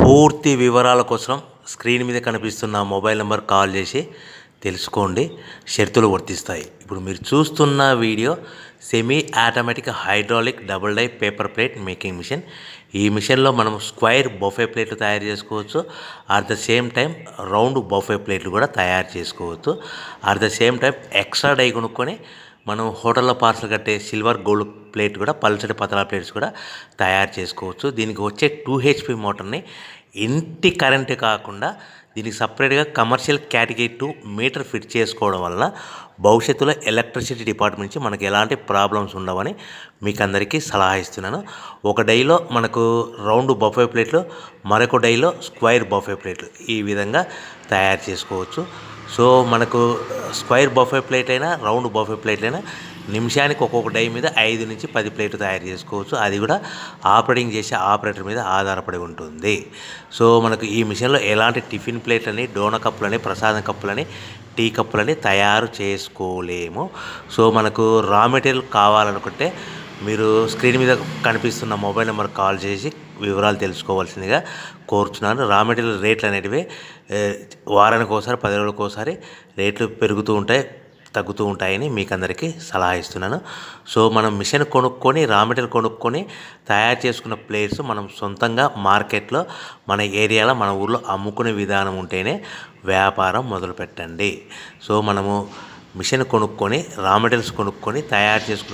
పూర్తి వివరాల కోసం స్క్రీన్ మీద కనిపిస్తున్న మొబైల్ నెంబర్ కాల్ చేసి తెలుసుకోండి. షరతులు వర్తిస్తాయి. ఇప్పుడు మీరు చూస్తున్న video semi automatic hydraulic double die paper plate making machine. ఈ మిషన్లో మనం స్క్వైర్ బఫే ప్లేట్లు తయారు చేసుకోవచ్చు. At the same time round buffet ప్లేట్లు కూడా తయారు చేసుకోవచ్చు. At the same time extra die కొనుక్కొని మనం హోటల్లో పార్సల్ కట్టే సిల్వర్ గోల్డ్ ప్లేట్ కూడా పల్చటి పతలా ప్లేట్స్ కూడా తయారు చేసుకోవచ్చు. దీనికి వచ్చే 2 HP మోటార్ని ఇంటి కరెంటు కాకుండా దీనికి సపరేట్గా కమర్షియల్ కేటగిరీ 2 మీటర్ ఫిట్ చేసుకోవడం వల్ల భవిష్యత్తులో ఎలక్ట్రిసిటీ డిపార్ట్మెంట్ నుంచి మనకి ఎలాంటి ప్రాబ్లమ్స్ ఉండవని మీకు అందరికీ సలహా ఇస్తున్నాను. ఒక డైలో మనకు రౌండ్ బఫే ప్లేట్లు, మరొక డైలో స్క్వైర్ బఫే ప్లేట్లు ఈ విధంగా తయారు చేసుకోవచ్చు. సో మనకు స్క్వైర్ బఫే ప్లేట్ అయినా రౌండ్ బఫే ప్లేట్ అయినా నిమిషానికి ఒక్కొక్క డై మీద 5 నుంచి 10 ప్లేట్లు తయారు చేసుకోవచ్చు. అది కూడా ఆపరేటింగ్ చేసే ఆపరేటర్ మీద ఆధారపడి ఉంటుంది. సో మనకు ఈ మిషన్లో ఎలాంటి టిఫిన్ ప్లేట్లని, డోనా కప్పులని, ప్రసాదం కప్పులని, టీ కప్పులని తయారు చేసుకోలేము. సో మనకు రా మెటీరియల్ కావాలనుకుంటే మీరు స్క్రీన్ మీద కనిపిస్తున్న మొబైల్ నెంబర్ కాల్ చేసి వివరాలు తెలుసుకోవాల్సిందిగా కోరుచున్నాను. రా మెటీరియల్ రేట్లు అనేటివి వారానికి ఒకసారి, 10 రోజులకు ఒకసారి రేట్లు పెరుగుతూ ఉంటాయి, తగ్గుతూ ఉంటాయని మీకు అందరికీ సలహా ఇస్తున్నాను. సో మనం మిషన్ కొనుక్కొని, రా మెటీరియల్ కొనుక్కొని తయారు చేసుకున్న ప్లేట్స్ మనం సొంతంగా మార్కెట్లో మన ఏరియాలో, మన ఊర్లో అమ్ముకునే విధానం ఉంటేనే వ్యాపారం మొదలు పెట్టండి. సో మనము మిషన్ కొనుక్కొని, రా మెటీరియల్స్ కొనుక్కొని తయారు చేసుకున్న